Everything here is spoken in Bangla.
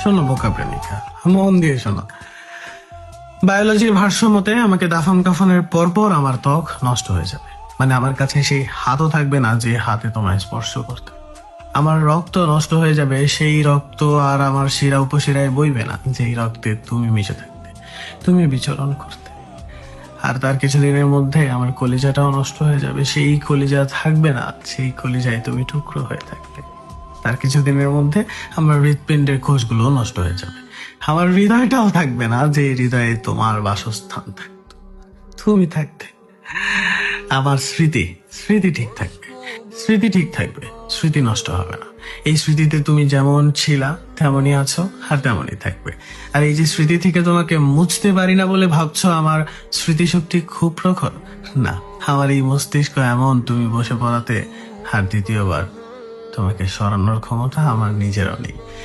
শোনো বোকা প্রেমিকা, মন দিয়ে শোনো। বায়োলজির ভাষ্য মতে আমাকে দাফন কাফনের পরপর আমার ত্বক নষ্ট হয়ে যাবে, মানে আমার কাছে সেই হাতও থাকবে না যে হাতে তোমায় স্পর্শ করতে। আমার রক্ত নষ্ট হয়ে যাবে, সেই রক্ত আর আমার শিরা উপশিরায় বইবে না যেই রক্তে তুমি মিশে থাকতে, তুমি বিচরণ করতে। আর তার কিছুদিনের মধ্যে আমার কলিজাটাও নষ্ট হয়ে যাবে, সেই কলিজা থাকবে না, সেই কলিজায় তুমি টুকরো হয়ে থাকবে। তার কিছুদিনের মধ্যে আমার হৃৎপিণ্ডের কোষগুলো নষ্ট হয়ে যাবে, আমার হৃদয়টাও থাকবে না যে হৃদয়ে তোমার বাসস্থান থাকতো, তুমি থাকতে। আমার স্মৃতি স্মৃতি ঠিক থাকবে, স্মৃতি ঠিক থাকবে, স্মৃতি নষ্ট হবে না। এই স্মৃতিতে তুমি যেমন ছিলা তেমনই আছো আর তেমনই থাকবে। আর এই যে স্মৃতি থেকে তোমাকে মুছতে পারি না বলে ভাবছো আমার স্মৃতিশক্তি খুব প্রখর, না, আমার এই মস্তিষ্ক এমন তুমি বসে পড়াতে আর দ্বিতীয়বার তোমাকে সরানোর ক্ষমতা আমার নিজেরও নেই।